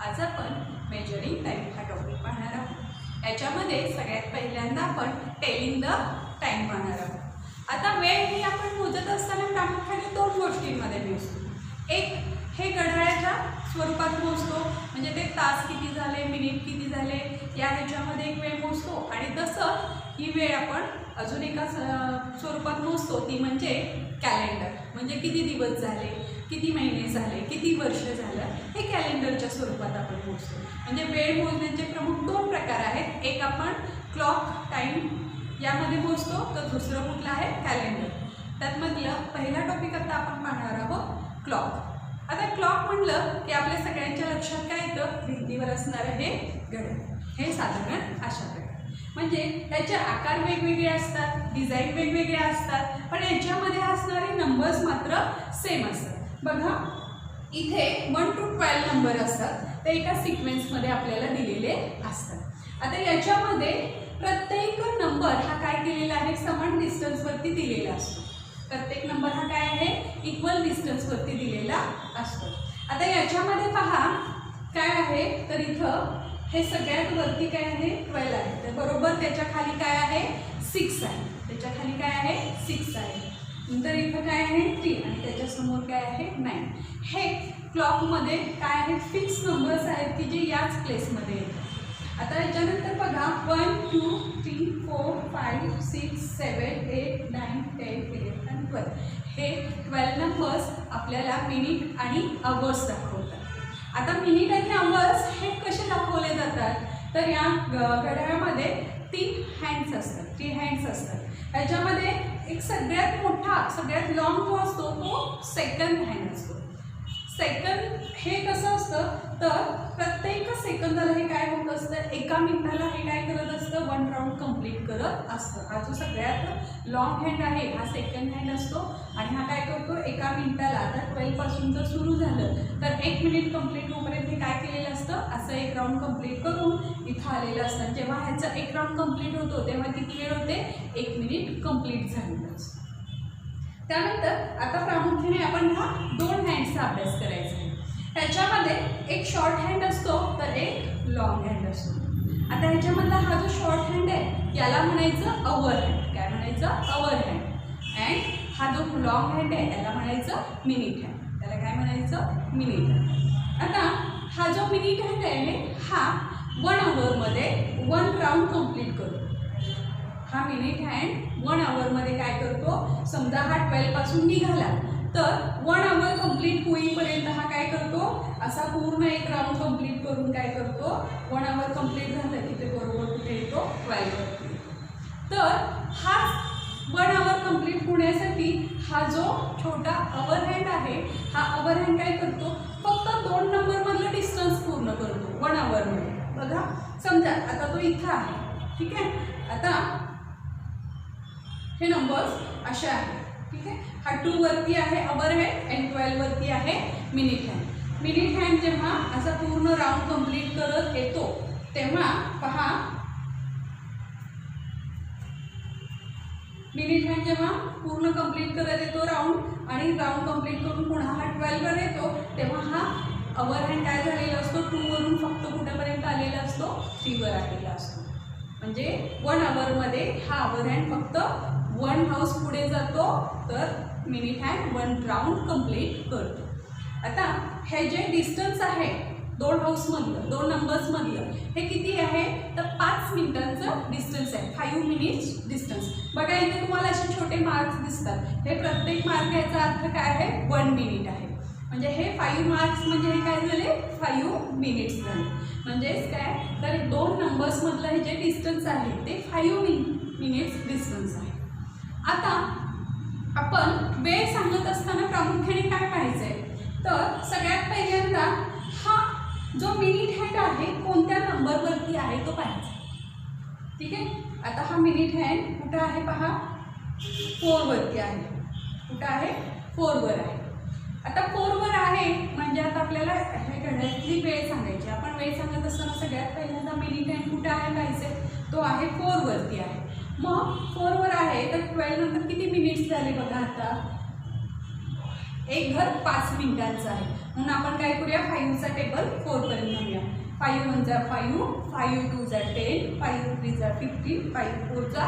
आज आपण measuring time हा टॉपिक पाहणार आहोत। याच्यामध्ये सगळ्यात पहिल्यांदा आपण टेलिंग द टाइम पाहणार आहोत। आता वेळ ही आपण मोजत असताना प्रामुख्याने दोन गोष्टींमध्ये मोजतो। एक हे घड्याळाच्या स्वरूपात मोजतो, म्हणजे ते तास किती झाले, मिनिट किती झाले या ह्याच्यामध्ये एक वेळ मोजतो, आणि तसं ही वेळ आपण अजून एका स्वरूपात मोजतो, ती म्हणजे कॅलेंडर, म्हणजे किती दिवस झाले, किती महिने झाले, किती वर्ष झालं, हे कॅलेंडरच्या स्वरूपात आपण मोजतो। म्हणजे वेळ मोजण्याचे प्रमुख दोन प्रकार आहेत, एक आपण क्लॉक टाइम यामध्ये मोजतो, तर दुसरं कुठलं आहे कॅलेंडर। त्यातमधलं पहिला टॉपिक आता आपण पाहणार आहोत क्लॉक। आता क्लॉक म्हटलं की आपल्या सगळ्यांच्या लक्षात काय येतं, भिंतीवर असणारं हे घड्याळ, हे साधारण अशा प्रकारे, म्हणजे त्याचे आकार वेगवेगळे असतात, डिझाईन वेगवेगळे असतात, पण याच्यामध्ये असणारे नंबर्स मात्र सेम असतात। बघा इथे 1 to 12 नंबर असतात, ते एका सिक्वेन्समध्ये आपल्याला दिलेले असतात। आता याच्यामध्ये प्रत्येक नंबर हा काय केलेला आहे, समान डिस्टन्सवरती दिलेला असतो। प्रत्येक नंबर हा काय आहे, इक्वल डिस्टन्सवरती दिलेला असतो। आता याच्यामध्ये पहा काय आहे, तर इथं हे सगळ्यात वरती काय आहे 12 आहे, तर बरोबर त्याच्या खाली काय आहे 6 आहे, त्याच्या खाली काय आहे 6 आहे, नंतर इथं काय आहे 3 आणि त्याच्यासमोर काय आहे 9। हे क्लॉकमध्ये काय आहे फिक्स नंबर्स आहेत की जे याच प्लेसमध्ये येतात। आता याच्यानंतर बघा 1 2 3 4 5 6 7 8 9 10 11 आणि 12, हे 12 नंबर्स आपल्याला मिनिट आणि अवर्स दाखवतात। आता मिनिट आणि अवर्स हे कसे दाखवले जातात, तर या घड्याळामध्ये 3 हँड्स असतात, 3 हँड्स असतात। याच्यामध्ये एक सगळ्यात मोठा सगळ्यात लॉंग जो असतो तो सेकंड हँड असतो। सेकंड हे कसं असतं, तर प्रत्येक सेकंदाला हे काय होत असतं, एका मिनिटाला हे काय करत असतं 1 राऊंड कंप्लीट करत असतं। हा जो सगळ्यात लॉंग हँड आहे हा सेकंड हँड असतो, आणि हा काय करतो एका मिनिटाला, आता 12 पासून जर सुरू झालं तर 1 मिनिट कंप्लीट होईपर्यंत हे काय केलेलं असतं, असं 1 राऊंड कंप्लीट करून इथं आलेलं असतं। जेव्हा ह्याचं 1 राऊंड कंप्लीट होतो तेव्हा किती वेळ होते, 1 मिनिट कंप्लीट झालेलं असतं। त्यानंतर आता प्रामुख्याने आपण हा 2 हँड्सचा अभ्यास करायचा आहे। त्याच्यामध्ये एक शॉर्ट हँड असतो तर एक लॉंग हँड असतो। आता ह्याच्यामधला हा जो शॉर्ट हँड आहे याला म्हणायचं अवर हँड, काय म्हणायचं अवर हँड, अँड हा जो लॉंग हँड आहे याला म्हणायचं मिनिट हँड, त्याला काय म्हणायचं मिनिट हँड। आता हा जो मिनिट हँड आहे हा 1 आवरमध्ये 1 राऊंड कंप्लीट करतो। हा मिनिट हँड 1 आवरमध्ये काय करतो, समजा हा 12 पासून निघाला तर 1 आवर कंप्लीट होईपर्यंत हा काय करतो, असा पूर्ण 1 राऊंड कंप्लीट करून काय करतो, 1 आवर कंप्लीट झालं की ते बरोबर कुठे येतो 12 वरती। तर हा 1 आवर कंप्लीट होण्यासाठी हा जो छोटा अवर हँड आहे हा अवर हँड काय करतो, फक्त 2 नंबरमधलं डिस्टन्स पूर्ण करतो 1 आवरमध्ये। बघा समजा आता तो इथं आहे, ठीक आहे, आता हे नंबर्स असे आहेत, ठीक आहे, हा 2 वरती आहे अवर हँड आणि 12 वरती आहे मिनिट हँड। मिनिट हँड जेव्हा असा पूर्ण राऊंड कंप्लीट करत येतो तेव्हा पहा मिनिट हँड जेव्हा पूर्ण कंप्लीट करत येतो राऊंड, आणि राऊंड कंप्लीट करून पुन्हा हा 12 वर येतो तेव्हा हा अवर हँड काय झालेला असतो, 2 वरून फक्त कुठेपर्यंत आलेला असतो 3 वर आलेला असतो। म्हणजे 1 आवरमध्ये हा अवर हँड फक्त 1 हाऊस पुढे जातो, तर मिनिट हँड 1 राऊंड कंप्लीट करतो। आता हे जे डिस्टन्स आहे 2 हाऊसमधलं 2 नंबर्समधलं हे किती आहे, तर 5 मिनिटांचं डिस्टन्स आहे, 5 मिनिट्स डिस्टन्स। बघा इथे तुम्हाला असे छोटे मार्क्स दिसतात, हे प्रत्येक मार्क याचा अर्थ काय आहे 1 मिनिट आहे, म्हणजे हे 5 मार्क्स म्हणजे हे काय झाले 5 मिनिट्स झाले। म्हणजेच काय, तर 2 नंबर्समधलं हे जे डिस्टन्स आहे ते 5 मिनिट्स डिस्टन्स आहे। आता आपण वेळ सांगत असताना प्रामुख्याने काय पाहायचं आहे, तर सगळ्यात पहिल्यांदा हा जो मिनिट हँड आहे कोणत्या नंबरवरती आहे तो पाहायचा, ठीक आहे। आता हा मिनिट हँड कुठं आहे पहा 4 वरती आहे, कुठं आहे 4 वर आहे। आता 4 वर आहे म्हणजे आता आपल्याला हे घड्याळातली वेळ सांगायची, आपण वेळ सांगत असताना सगळ्यात पहिल्यांदा मिनिट हँड कुठं आहे पाहायचे, तो आहे 4 वरती आहे। मग 4 वर आहे तर 12 नंतर किती मिनिट्स झाले बघा, आता एक घर 5 मिनिटांचं आहे, म्हणून आपण काय करूया 5चा टेबल 4 पर्यंत म्हणूया. 5 1 जा 5, 5 2 जा 10, 5 3 जा 15, 5 4 जा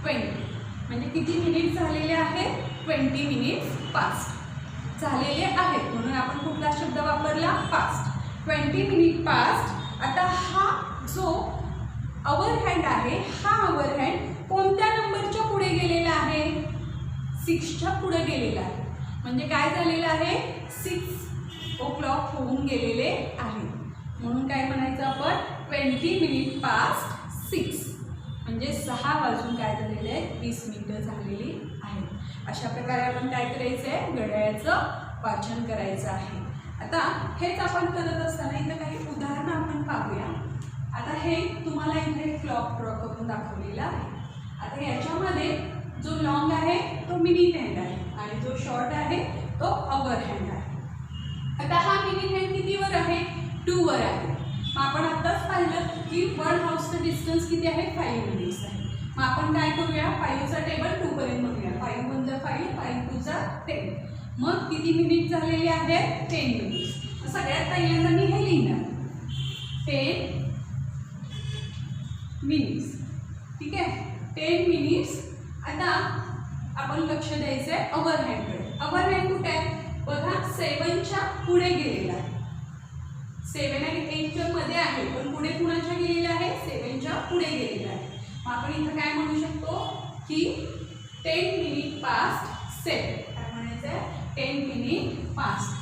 20. म्हणजे किती मिनिट झालेले आहेत? 20 मिनिट्स पास्ट झालेले आहेत, म्हणून आपण कुठला शब्द वापरला? पास्ट. 20 minute past. आता हा जो अवर हँड आहे, हा अवर हँड कोणत्या नंबरच्या पुढे गेलेला आहे? 6च्या पुढे गेलेला आहे. म्हणजे काय झालेलं आहे? 6 o'clock होऊन गेलेले आहे, म्हणून काय म्हणायचं आपण? 20 मिनिट पास्ट 6. म्हणजे 6 वाजून काय झालेले आहे? 20 मिनिटं झालेली आहेत. अशा प्रकारे आपण काय करायचं आहे? घड्याळाचं वाचन करायचं आहे. आता हेच आपण करत असताना इथं काही उदाहरणं आपण पाहूया. आता हे तुम्हाला इथे क्लॉक ड्रॉ करून दाखवलेला आहे. आता याच्यामध्ये जो लॉंग आहे तो मिनिट हँड आहे आणि जो शॉर्ट आहे तो अवर हँड आहे. आता हा मिनिट हँड कितीवर आहे? 2 वर आहे. मग आपण आत्ताच पाहिलं की 1 हाऊसचं डिस्टन्स किती आहे? 5 मिनिट्स आहे. मग आपण काय करूया? 5चा टेबल 2 पर्यंत म्हणूया. 5 1 जा 5, 5 2 जा 10. मग किती मिनिट झालेले आहेत? 10 मिनिट्स. सगळ्यात पहिल्यांदा मी हे लिहिणार 10 मिनिट्स. ठीक आहे, 10 मिनिट्स. आता आपण लक्ष द्यायचं आहे अवर हँडकडे. अवर हँड कुठे आहे? बघा 7च्या पुढे गेलेला आहे. 7 आणि 8च्या मध्ये आहे, पण पुढे कुणाच्या गेलेला आहे? 7च्या पुढे गेलेला आहे. मग आपण इथं काय म्हणू शकतो की 10 मिनिट पास्ट 7. काय म्हणायचं आहे? 10 मिनिट पास्ट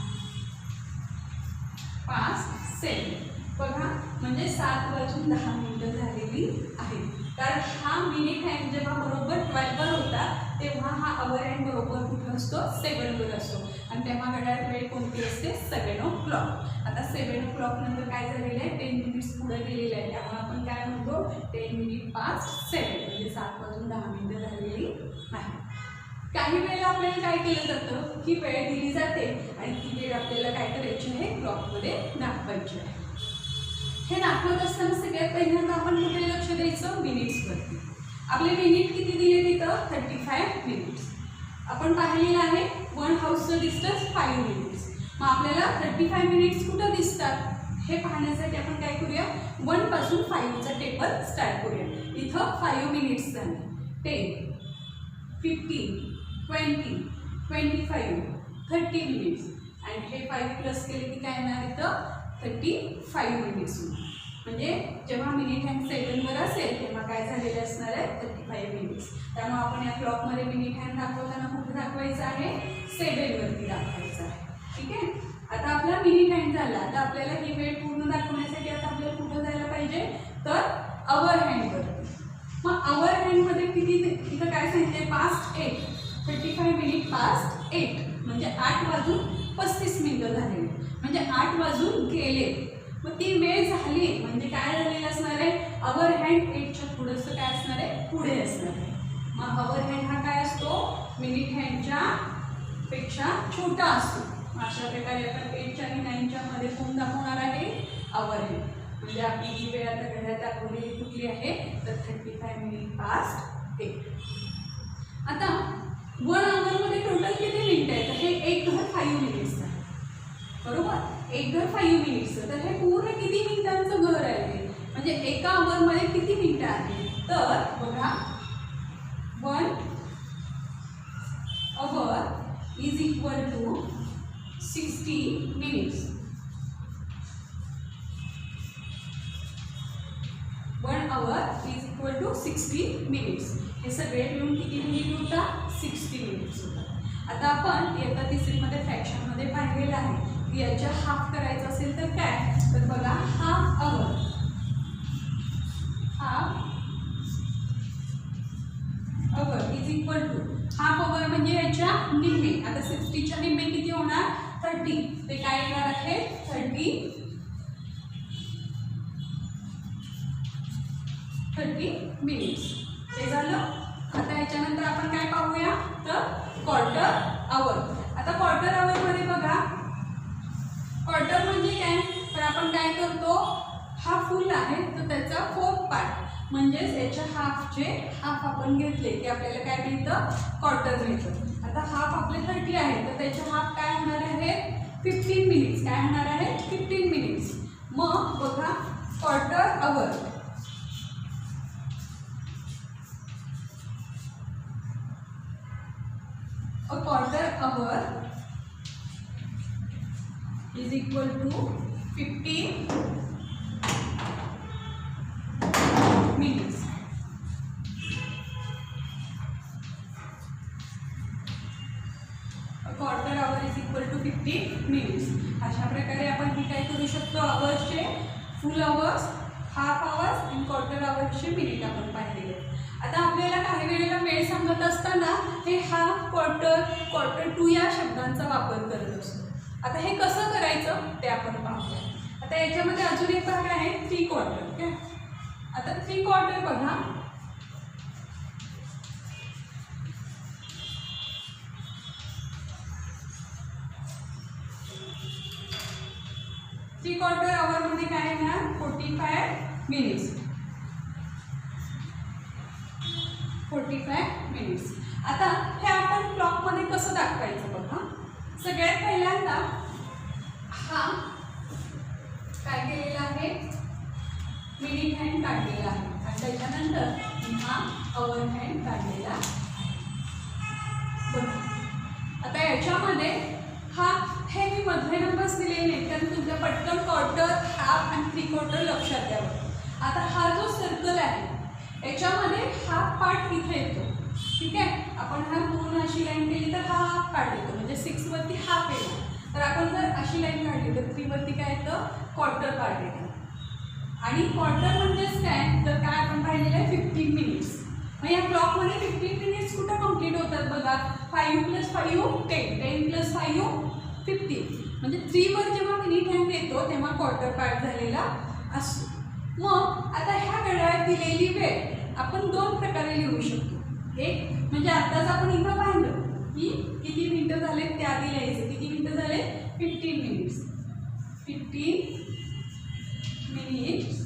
7. बघा म्हणजे 7 वाजून 10 मिनिटं झालेली आहेत. कारण हा मिनिट हँड जेव्हा बरोबर 12 वर होता तेव्हा हा अवर हँड बरोबर कुठं असतो? 7 वर असतो आणि तेव्हा घड्याळ वेळ कोणती असते? 7 o'clock. आता 7 o'clock नंतर काय झालेलं आहे? 10 मिनिट्स पुढे गेलेलं आहे, त्यामुळे आपण काय म्हणतो? 10 मिनिट पास्ट 7. म्हणजे 7 वाजून 10 मिनिटं झालेली आहे. काही वेळेला आपल्याला काय केलं जातं की वेळ दिली जाते आणि ती वेळ आपल्याला काय करायची आहे? क्लॉकमध्ये दाखवायची आहे. हे दाखवत असताना सगळ्यात पहिल्यांदा आपण कुठे लक्ष द्यायचं? मिनिट्सवरती. आपले मिनिट किती दिले तिथं? 35 मिनिट्स. आपण पाहिलेलं आहे 1 हाऊसचं डिस्टन्स 5 मिनिट्स. मग आपल्याला 35 मिनिट्स कुठं दिसतात हे पाहण्यासाठी आपण काय करूया? 1 पासून 5चा टेबल स्टार्ट करूया. इथं 5 मिनिट्स झाले. 10 15 20 25 30 मिनिट्स आणि हे 5 प्लस केले की काय येणार? इथं 35 मिनिट्स. म्हणजे जेव्हा मिनिट हँड 7 वर असेल तेव्हा काय झालेले असणार आहे? 35 मिनिट्स. त्यामुळे आपण या क्लॉकमध्ये मिनिट हँड दाखवताना कुठे दाखवायचं आहे? 7 वरती दाखवायचं आहे. ठीक आहे, आता आपला मिनिट हँड झाला. आता आपल्याला ही वेळ पूर्ण दाखवण्यासाठी आता आपल्याला कुठं जायला पाहिजे? तर अवर हँडवरती. मग अवर हँडमध्ये किती? इथं काय सांगितले? पास्ट 8. 35 मिनिट पास्ट 8 म्हणजे 8 वाजून 35 मिनिटं झालेली. म्हणजे 8 वाजून गेले. मग ती वेळ झाली म्हणजे काय झालेलं असणार आहे? अवर हँड 8च्या पुढेचं काय असणार आहे? पुढे असणार आहे. मग अवर हँड हा काय असतो? मिनिट हँडच्या पेक्षा छोटा असतो. अशा प्रकारे आपण 8च्या आणि 9च्या मध्ये कोण दाखवणार आहे? Our hand. म्हणजे आपली ही वेळ आता घड्याळात दाखवलेली कुठली आहे? तर 35 मिनिट पास्ट 8. आता 1 आवरमध्ये टोटल किती मिनिटं आहेत? हे एक घर 5 मिनिट्स आहे, बरोबर? एक घर 5 मिनिट्सचं. तर हे पूर्ण किती मिनिटांचं घर आहे? म्हणजे एका आवरमध्ये किती मिनिटं आहे? तर बघा 1 hour is equal to 60 minutes. 1 hour is equal to 60 minutes. हे सगळे मिळून किती मिनिट होता? 60 मिनिट्स होता. आता आपण इयत्ता 3मध्ये फ्रॅक्शनमध्ये पाहिलेलं आहे की याच्या हाफ करायचं असेल तर काय? तर बघा half hour is equal to half hour म्हणजे याच्या निम्मे. आता 60च्या निम्मे किती होणार? 30. ते काय येणार आहे? 30 मिनिट्स. हे झालं. आता याच्यानंतर आपण काय पाहूया? तर क्वार्टर आवर. आता क्वार्टर आवर मध्ये बघा क्वार्टर म्हणजे काय? तर आपण काय करतो? हा फुल आहे तर त्याचा 4th पार्ट म्हणजेच याच्या हाफ आपण घेतले की आपल्याला काय मिळतं, क्वार्टर मिळतं. आता हाफ आपले 30 आहे तर त्याचे हाफ काय होणार आहे, 15 मिनिट्स. काय होणार आहे, 15 मिनिट्स. मग बघा quarter hour, a quarter hour is equal to 15 minutes. A quarter hour is equal to 15 minutes. अशा प्रकारे आपण ही काय करू शकतो, आवर्सचे फुल आवर्स, हाफ आवर्स आणि क्वार्टर आवर्सचे मिनिट आपण पाहिलेले. आता आपल्याला काही वेळेला वेळ सांगत असताना हे हाफ, क्वार्टर टू या शब्दांचा वापर करत असतो. आता हे कसं करायचं ते आपण पाहूया. आता याच्यामध्ये अजून एक भाग आहे 3 क्वार्टर. ओके, आता 3 क्वार्टर बघा. थ्री क्वार्टर आवर मध्ये काय येणार, 45 मिनिट्स. 45 मिनिट्स. आता हे आपण क्लॉक मध्ये कसं दाखवायचं बघा. सगळ्यात पहिल्यांदा हा काय केलेला आहे, मिनिट हँड काढलेला आहे आणि त्याच्यानंतर हा आवर हँड काढलेला आहे. बघा आता याच्यामध्ये हे मी मधले नंबर्स दिलेले नाहीत कारण तुमच्या पटकन क्वार्टर, हाफ आणि 3 क्वार्टर लक्षात द्यावं. आता हा जो सर्कल आहे याच्यामध्ये हाफ पार्ट इथे येतो. ठीक आहे, आपण हा पूर्ण अशी लाईन केली तर हा हाफ पार्ट येतो म्हणजे 6 वरती हाफ येतो. तर आपण जर अशी लाईन काढली तर 3 वरती काय येतं, क्वार्टर पार्ट येतं. आणि क्वार्टर म्हणजेच काय, तर काय आपण पाहिलेलं आहे 15 मिनिट्स. मग या क्लॉकमध्ये 15 मिनिट्स कुठं कंप्लीट होतात बघा, 5 + 5 10, 10 + 5 15. म्हणजे 3 वर जेव्हा मिनिट हँड येतो तेव्हा क्वार्टर पार्ट झालेला असतो. मग आता ह्या घड्याळात दिलेली वेळ आपण 2 प्रकारे लिहू शकतो. एक म्हणजे आताच आपण इथं पाहिलं की किती मिनिटं झाले ते आधी लिहायचं. किती मिनिटं झाले, 15 मिनिट्स. 15 minutes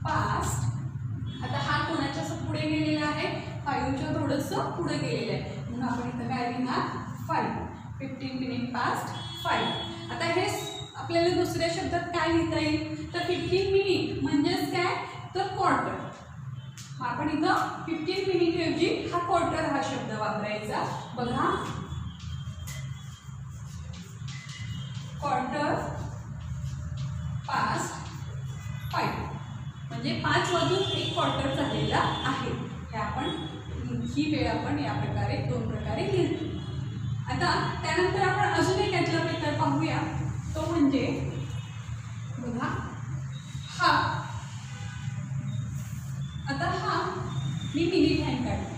past. आता हा कोणाच्या पुढे गेलेला आहे, 5च्या थोडंसं पुढे गेलेलं आहे म्हणून आपण इथं काय लिहिणार, 5. 15 मिनिट पास्ट 5. आता हे आपल्याला दुसऱ्या शब्दात काय लिहिता येईल, तर 15 मिनिट म्हणजेच काय, तर क्वार्टर. आपण इथं 15 मिनिट ऐवजी हा क्वार्टर हा शब्द वापरायचा. बघा क्वार्टर पास्ट 5 म्हणजे 5 वाजून 1 क्वार्टर झालेला आहे. हे आपण ही वेळ आपण या प्रकारे 2 प्रकारे लिहितो. आता त्यानंतर आपण अजून एक यातला प्रकार पाहूया, तो म्हणजे बघा हा. आता हा मी मिनिट हँड काढला,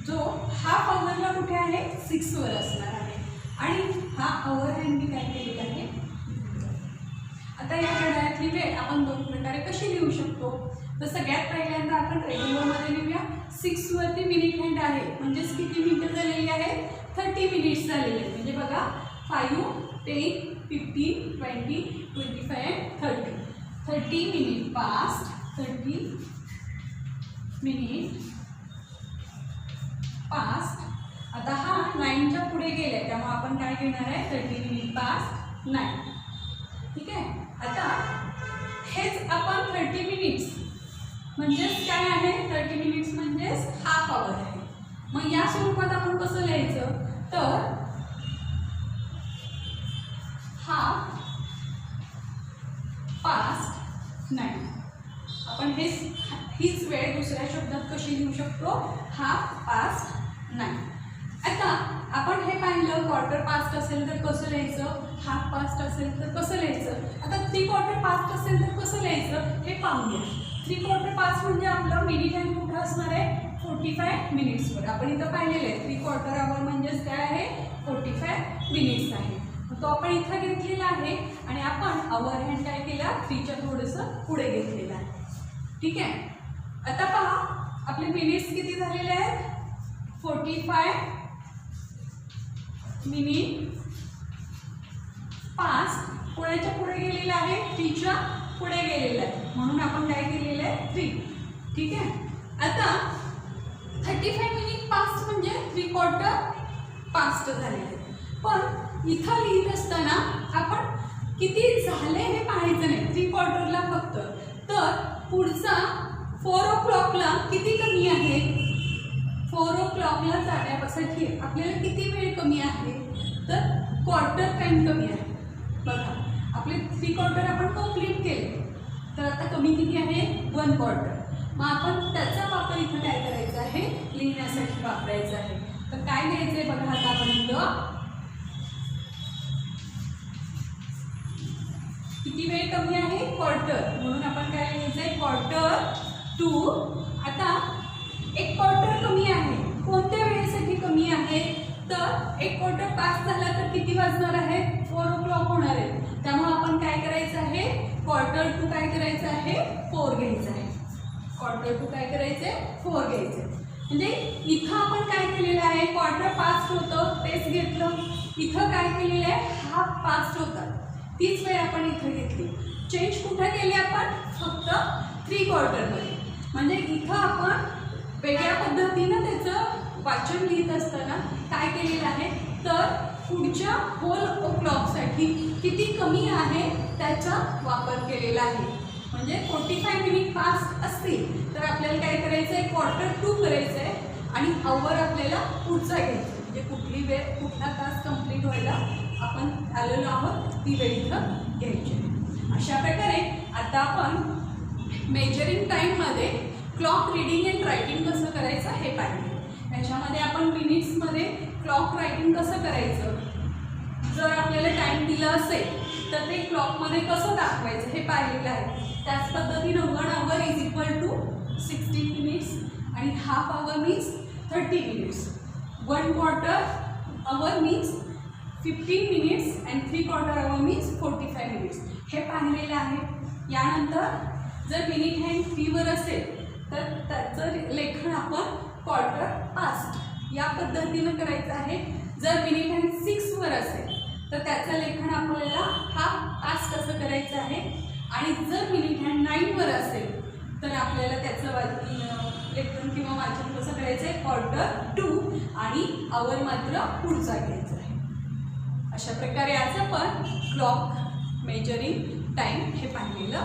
जो हाफ आवरला कुठे आहे, 6 वर असणार आहे आणि हा आवर हँड मी काय केलेला आहे. आता या घड्याळातली वेळ आपण 2 प्रकारे कशी लिहू शकतो, तर सगळ्यात पहिल्यांदा आपण रेग्युलरमध्ये लिहूया. 6 वरती मिनिट हँड आहे म्हणजेच किती मिनिटं झालेली आहेत, 30 मिनिट्स झालेले आहेत. म्हणजे बघा 5, 10, 15, 20, 25, 30. 30 मिनिट पास्ट. 30 minute past. आता हा 9च्या पुढे गेलाय त्यामुळे आपण काय घेणार आहे, 30 मिनिट पास्ट 9. ठीक आहे. आता हेच आपण 30 मिनिट्स म्हणजेच काय आहे, 30 मिनिट्स म्हणजेच हाफ आवर आहे. मग या स्वरूपात आपण कसं लिहायचं, तर हाफ पास्ट 9. आपण हीच वेळ दुसऱ्या शब्दात कशी लिहू शकतो, हाफ पास्ट 9. आता आपण हे पाहिलं, क्वार्टर पास्ट असेल तर कसं लिहायचं, हाफ पास्ट असेल तर कसं लिहायचं. आता 3 क्वार्टर पास्ट असेल तर कसं लिहायचं हे पाहूया. 3 क्वार्टर पास्ट म्हणजे आपलं मिनिट हँड कुठं असणार आहे, 45 मिनिट्सवर. आपण इथं पाहिलेलं आहे 3 क्वार्टर आवर म्हणजेच काय आहे, 45 मिनिट्स आहे. तो आपण इथं घेतलेला आहे आणि आपण आवर हँड काय केला, 3च्या थोडंसं पुढे घेतलेला आहे. ठीक आहे. आता पहा आपले मिनिट्स किती झालेले आहेत, 45 मिनिट पास्ट कोणाच्या पुढे गेलेला आहे, 3च्या पुढे गेलेला आहे, म्हणून आपण काय केलेलं आहे 3. ठीक आहे. आता 35 मिनिट पास्ट म्हणजे 3/4 पास्ट झालेले. पण इथं लिहित असताना आपण किती झाले हे पाहायचं नाही, 3/4ला फक्त. तर पुढचा 4 o'clockला किती कमी आहे, 4 o'clockला जाण्यासाठी आपल्याला किती वेळ कमी आहे, तर क्वार्टर टाइम कमी आहे. बघा आपले 3/4 आपण कंप्लीट केले, तर आता कमी किती आहे, 1/4. मग आपण त्याचा वापर इथं काय करायचा आहे, लिहिण्यासाठी वापरायचा आहे. तर काय लिहायचं आहे बघा आता आपण इथं किती वेळ कमी आहे, क्वार्टर, म्हणून आपण काय लिहायचं आहे, क्वार्टर टू. आता 1/4 कमी आहे, कोणत्या वेळेसाठी कमी आहे, तर 1/4 पास झाला तर किती वाजणार आहे, 4 o'clock होणार आहे. त्यामुळे आपण काय करायचं आहे, क्वार्टर टू काय करायचं आहे, 4 घ्यायचं आहे. क्वार्टर टू काय करायचं आहे, 4 घ्यायचं आहे. म्हणजे इथं आपण काय केलेलं आहे, क्वार्टर पास्ट होतं तेच घेतलं, इथं काय केलेलं आहे, हाफ पास्ट होता तीच वेळ आपण इथं घेतली. चेंज कुठं केली आपण, फक्त 3/4मध्ये. म्हणजे इथं आपण वेगळ्या पद्धतीनं त्याचं वाचन लिहित असताना काय केलेलं आहे, तर पुढच्या होल क्लॉकसाठी किती कमी आहे त्याचा वापर केलेला आहे. म्हणजे 45 मिनिट पास्ट असतील तर आपल्याला काय करायचं आहे, क्वार्टर टू करायचं आहे आणि आवर आपल्याला पुढचा घ्यायचा आहे. म्हणजे कुठली वेळ, कुठला तास कंप्लीट व्हायला आपण आलेलो आहोत ती वेळ इथं घ्यायची. अशा प्रकारे आता आपण मेजरिंग टाईममध्ये क्लॉक रिडिंग अँड रायटिंग कसं करायचं हे पाहिजे. ह्याच्यामध्ये आपण मिनिट्समध्ये क्लॉक रायटिंग कसं करायचं, जर आपल्याला टाईम दिला असेल तर ते क्लॉकमध्ये कसं दाखवायचं हे पाहिलेलं आहे. त्याच पद्धतीनं 1 hour = 16 मिनिट्स आणि half hour means 30 minutes. 1/4 hour means 15 minutes and 3/4 hour means 45 minutes हे पाहिलेलं आहे. यानंतर जर मिनिट हँड 3वर असेल तर त्याचं लेखन आपण क्वार्टर पास्ट या पद्धतीनं करायचं आहे. जर मिनिट हँड 6वर असेल तर त्याचं लेखन आपल्याला हाफ पास्ट कसं करायचं आहे. आणि जर मिनिट हँड 9वर असेल तर आपल्याला त्याचं लेखन किंवा वाचन कसं करायचं आहे, क्वार्टर टू आणि आवर मात्र पुढचा घ्यायचा आहे. अशा प्रकारे आज आपण क्लॉक मेजरिंग टाईम हे पाहिलेलं